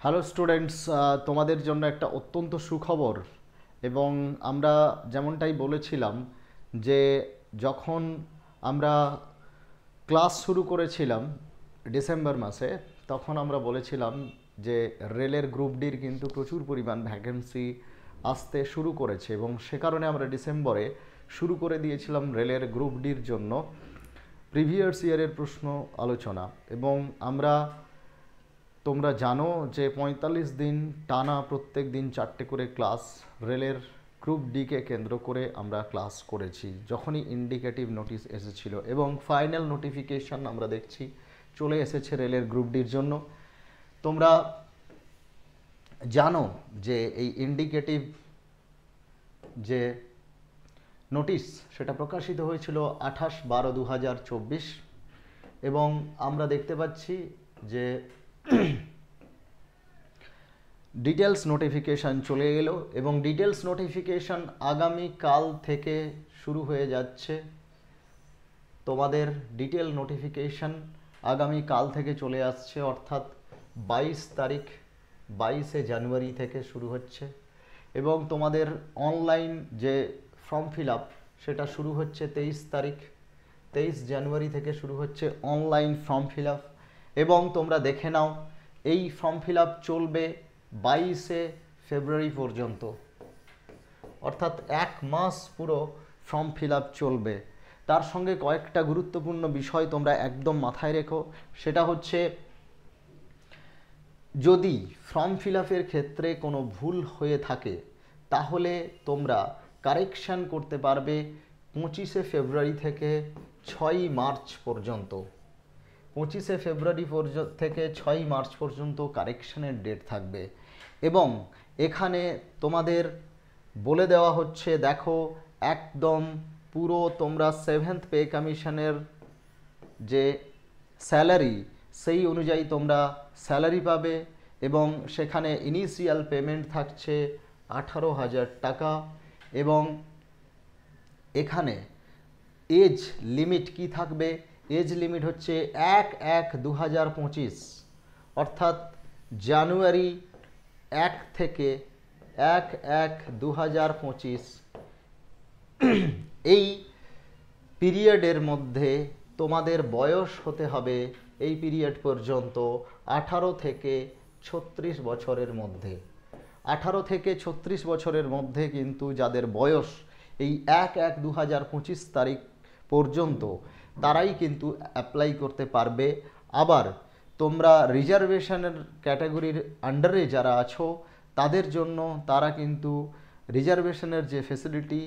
Hello students, তোমাদের জন্য একটা অত্যন্ত সুখবর। এবং আমরা যেমনটাই বলেছিলাম যে যখন আমরা ক্লাস শুরু করেছিলাম ডিসেম্বর মাসে, তখন আমরা বলেছিলাম যে রেলের গ্রুপ ডির কিন্তু প্রচুর পরিমাণ ভ্যাকেন্সি আসতে শুরু করেছে, এবং সে কারণে আমরা ডিসেম্বরে শুরু করে দিয়েছিলাম রেলের গ্রুপ ডির জন্য প্রিভিয়াস ইয়ারের প্রশ্ন আলোচনা। এবং আমরা, তোমরা জানো যে ৪৫ দিন টানা প্রত্যেক দিন 4টে করে ক্লাস রেলের গ্রুপ ডিকে কেন্দ্র করে আমরা ক্লাস করেছি যখনই ইন্ডিকেটিভ নোটিশ এসেছিল, এবং ফাইনাল নোটিফিকেশন আমরা দেখছি চলে এসেছে রেলের গ্রুপ ডির জন্য। তোমরা জানো যে এই ইন্ডিকেটিভ যে নোটিশ সেটা প্রকাশিত হয়েছিল 28/12/2024, এবং আমরা দেখতে পাচ্ছি যে ডিটেলস নোটিফিকেশান চলে এলো, এবং ডিটেলস নোটিফিকেশান আগামীকাল থেকে শুরু হয়ে যাচ্ছে। তোমাদের ডিটেল নোটিফিকেশান আগামীকাল থেকে চলে আসছে, অর্থাৎ 22 তারিখ, 22শে জানুয়ারি থেকে শুরু হচ্ছে। এবং তোমাদের অনলাইন যে ফর্ম ফিল আপ সেটা শুরু হচ্ছে 23 তারিখ, 23 জানুয়ারি থেকে শুরু হচ্ছে অনলাইন ফর্ম ফিল আপ। এবং তোমরা দেখে নাও এই ফর্ম ফিল আপ চলবে 22শে ফেব্রুয়ারি পর্যন্ত, অর্থাৎ 1 মাস পুরো ফর্ম ফিল আপ চলবে। তার সঙ্গে কয়েকটা গুরুত্বপূর্ণ বিষয় তোমরা একদম মাথায় রেখো, সেটা হচ্ছে যদি ফর্ম ফিল আপের ক্ষেত্রে কোনো ভুল হয়ে থাকে তাহলে তোমরা কারেকশান করতে পারবে 25শে ফেব্রুয়ারি থেকে 6ই মার্চ পর্যন্ত। 25শে ফেব্রুয়ারি থেকে 6ই মার্চ পর্যন্ত কারেকশানের ডেট থাকবে। এবং এখানে তোমাদের বলে দেওয়া হচ্ছে, দেখো একদম পুরো তোমরা 7th পে কমিশনের যে স্যালারি সেই অনুযায়ী তোমরা স্যালারি পাবে, এবং সেখানে ইনিশিয়াল পেমেন্ট থাকছে 18,000 টাকা। এবং এখানে এজ লিমিট কি থাকবে? এজ লিমিট হচ্ছে 1/1/2025, অর্থাৎ জানুয়ারি 1 থেকে 1/1/2025 এই পিরিয়ডের মধ্যে তোমাদের বয়স হতে হবে এই পিরিয়ড পর্যন্ত 18 থেকে 36 বছরের মধ্যে। 18 থেকে 36 বছরের মধ্যে কিন্তু যাদের বয়স এই 1/1/2025 তারিখ পর্যন্ত, তারাই কিন্তু অ্যাপ্লাই করতে পারবে। আবার তোমরা রিজার্ভেশনের ক্যাটাগরির আন্ডারে যারা আছো তাদের জন্য, তারা কিন্তু রিজার্ভেশনের যে ফেসিলিটি,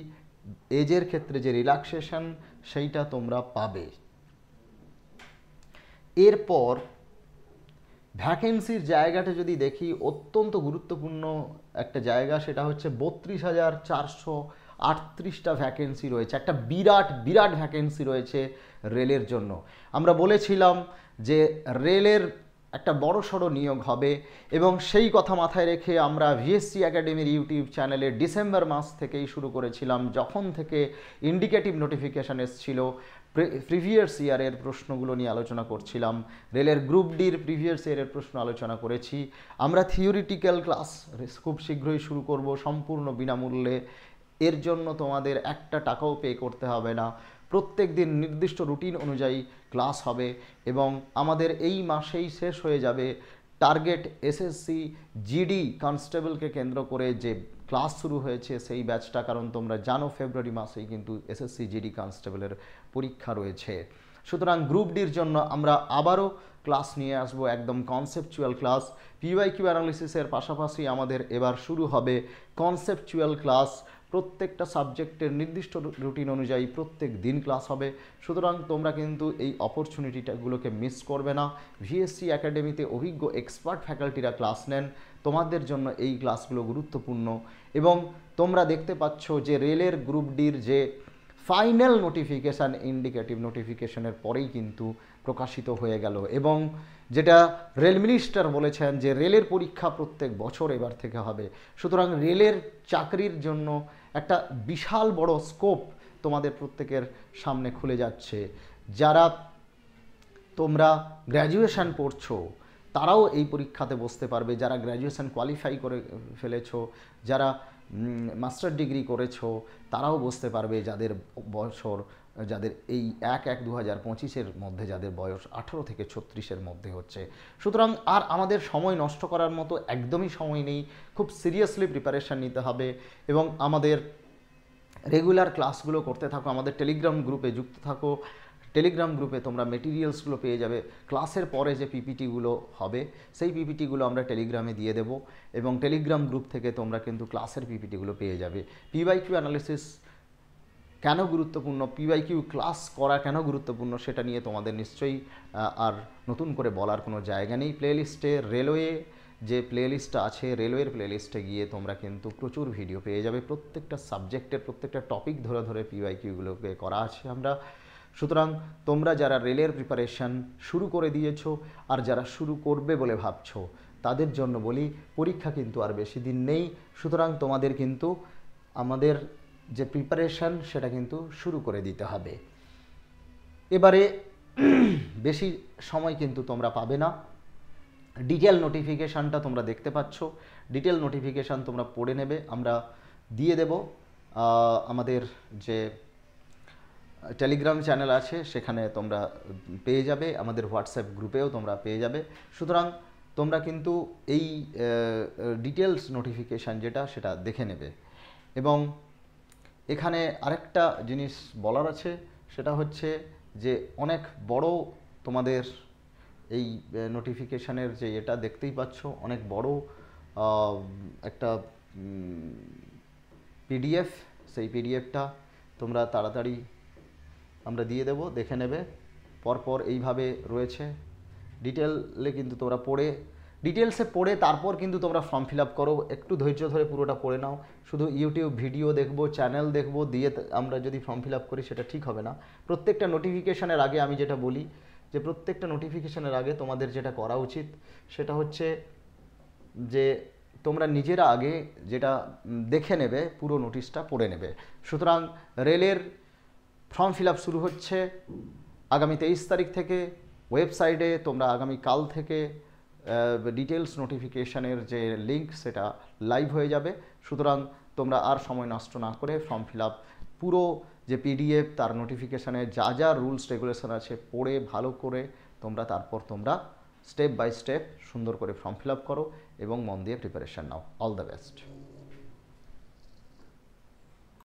এজের ক্ষেত্রে যে রিল্যাক্সেশন, সেইটা তোমরা পাবে। এরপর ভ্যাকেন্সির জায়গাটা যদি দেখি, অত্যন্ত গুরুত্বপূর্ণ একটা জায়গা, সেটা হচ্ছে 32,438টা ভ্যাকেন্সি রয়েছে। একটা বিরাট বিরাট ভ্যাকেন্সি রয়েছে রেলের জন্য। আমরা বলেছিলাম যে রেলের একটা বড়সড় নিয়োগ হবে, এবং সেই কথা মাথায় রেখে আমরা ভিএসসি একাডেমির ইউটিউব চ্যানেলে ডিসেম্বর মাস থেকেই শুরু করেছিলাম, যখন থেকে ইন্ডিকেটিভ নোটিফিকেশান এসেছিল। প্রিভিয়াস ইয়ারের প্রশ্নগুলো নিয়ে আলোচনা করছিলাম, রেলের গ্রুপ ডির প্রিভিয়াস ইয়ারের প্রশ্ন আলোচনা করেছি। আমরা থিওরিটিক্যাল ক্লাস খুব শীঘ্রই শুরু করব, সম্পূর্ণ বিনামূল্যে। এর জন্য তোমাদের একটা টাকাও পে করতে হবে না। প্রত্যেক দিন নির্দিষ্ট রুটিন অনুযায়ী ক্লাস হবে, এবং আমাদের এই মাসেই শেষ হয়ে যাবে টার্গেট এসএসসি জিডি কনস্টেবলকে কেন্দ্র করে যে ক্লাস শুরু হয়েছে সেই ব্যাচটা। কারণ তোমরা জানো ফেব্রুয়ারি মাসেই কিন্তু এসএসসি জিডি কনস্টেবলের পরীক্ষা রয়েছে। সুতরাং গ্রুপ ডির জন্য আমরা আবারও ক্লাস নিয়ে আসব, একদম কনসেপচুয়াল ক্লাস। পিওয়াইকিউ অ্যানালিসিসের পাশাপাশি আমাদের এবার শুরু হবে কনসেপচুয়াল ক্লাস। প্রত্যেকটা সাবজেক্টের নির্দিষ্ট রুটিন অনুযায়ী প্রত্যেক দিন ক্লাস হবে। সুতরাং তোমরা কিন্তু এই অপরচুনিটিটাগুলোকে মিস করবে না। ভিএসসি একাডেমিতে অভিজ্ঞ এক্সপার্ট ফ্যাকাল্টিরা ক্লাস নেন, তোমাদের জন্য এই ক্লাসগুলো গুরুত্বপূর্ণ। এবং তোমরা দেখতে পাচ্ছ যে রেলের গ্রুপ ডির যে ফাইনাল নোটিফিকেশান, ইন্ডিকেটিভ নোটিফিকেশনের পরেই কিন্তু প্রকাশিত হয়ে গেল, এবং যেটা রেল মিনিস্টার বলেছেন যে রেলের পরীক্ষা প্রত্যেক বছর এবার থেকে হবে। সুতরাং রেলের চাকরির জন্য একটা বিশাল বড় স্কোপ তোমাদের প্রত্যেকের সামনে খুলে যাচ্ছে। যারা তোমরা গ্র্যাজুয়েশন পড়ছো তারাও এই পরীক্ষাতে বসতে পারবে। যারা গ্র্যাজুয়েশন কোয়ালিফাই করে ফেলেছো, যারা মাস্টার ডিগ্রি করেছো, তারাও বসতে পারবে, যাদের বছর, যাদের এই 1/1/2025 মধ্যে যাদের বয়স 18 থেকে 36 মধ্যে হচ্ছে। সুতরাং আর আমাদের সময় নষ্ট করার মতো একদমই সময় নেই, খুব সিরিয়াসলি প্রিপারেশান নিতে হবে এবং আমাদের রেগুলার ক্লাসগুলো করতে থাকো, আমাদের টেলিগ্রাম গ্রুপে যুক্ত থাকো। টেলিগ্রাম গ্রুপে তোমরা মেটেরিয়ালসগুলো পেয়ে যাবে, ক্লাসের পরে যে পিপিটিগুলো হবে সেই পিপিটিগুলো আমরা টেলিগ্রামে দিয়ে দেবো এবং টেলিগ্রাম গ্রুপ থেকে তোমরা কিন্তু ক্লাসের পিপিটিগুলো পেয়ে যাবে। পিওয়াইকিউ অ্যানালিসিস কেন গুরুত্বপূর্ণ, পিওয়াইকিউ ক্লাস করা কেন গুরুত্বপূর্ণ, সেটা নিয়ে তোমাদের নিশ্চয়ই আর নতুন করে বলার কোনো জায়গা নেই। প্লেলিস্টে রেলওয়ে যে প্লেলিস্টটা আছে, রেলওয়ের প্লেলিস্টে গিয়ে তোমরা কিন্তু প্রচুর ভিডিও পেয়ে যাবে, প্রত্যেকটা সাবজেক্টের প্রত্যেকটা টপিক ধরে ধরে পিওয়াইকিউগুলোকে করা আছে আমরা। সুতরাং তোমরা যারা রেলের প্রিপারেশান শুরু করে দিয়েছো আর যারা শুরু করবে বলে ভাবছো, তাদের জন্য বলি পরীক্ষা কিন্তু আর বেশি দিন নেই। সুতরাং তোমাদের কিন্তু আমাদের যে প্রিপারেশান সেটা কিন্তু শুরু করে দিতে হবে। এবারে বেশি সময় কিন্তু তোমরা পাবে না। ডিটেল নোটিফিকেশানটা তোমরা দেখতে পাচ্ছ, ডিটেল নোটিফিকেশান তোমরা পড়ে নেবে, আমরা দিয়ে দেব আমাদের যে টেলিগ্রাম চ্যানেল আছে সেখানে তোমরা পেয়ে যাবে, আমাদের হোয়াটসঅ্যাপ গ্রুপেও তোমরা পেয়ে যাবে। সুতরাং তোমরা কিন্তু এই ডিটেলস নোটিফিকেশান যেটা সেটা দেখে নেবে। এবং এখানে আরেকটা জিনিস বলার আছে, সেটা হচ্ছে যে অনেক বড় তোমাদের এই নোটিফিকেশানের যে এটা দেখতেই পাচ্ছ, অনেক বড় একটা পিডিএফ, সেই পিডিএফটা তোমরা তাড়াতাড়ি আমরা দিয়ে দেব, দেখে নেবে। পরপর এইভাবে রয়েছে, ডিটেলে কিন্তু তোমরা পড়ে, ডিটেলসে পড়ে তারপর কিন্তু তোমরা ফর্ম ফিল আপ করো। একটু ধৈর্য ধরে পুরোটা পড়ে নাও। শুধু ইউটিউব ভিডিও দেখবো, চ্যানেল দেখবো দিয়ে আমরা যদি ফর্ম ফিল আপ করি সেটা ঠিক হবে না। প্রত্যেকটা নোটিফিকেশানের আগে আমি যেটা বলি যে প্রত্যেকটা নোটিফিকেশানের আগে তোমাদের যেটা করা উচিত সেটা হচ্ছে যে তোমরা নিজেরা আগে যেটা দেখে নেবে, পুরো নোটিশটা পড়ে নেবে। সুতরাং রেলের ফর্ম ফিল আপ শুরু হচ্ছে আগামী 23 তারিখ থেকে। ওয়েবসাইটে তোমরা আগামী কাল থেকে ডিটেলস নোটিফিকেশানের যে লিঙ্ক সেটা লাইভ হয়ে যাবে। সুতরাং তোমরা আর সময় নষ্ট না করে ফর্ম ফিল আপ পুরো যে পিডিএফ, তার নোটিফিকেশানে যা যা রুলস রেগুলেশন আছে পড়ে ভালো করে তোমরা তারপর তোমরা স্টেপ বাই স্টেপ সুন্দর করে ফর্ম ফিল আপ করো এবং মন দিয়ে preparation now. All the best.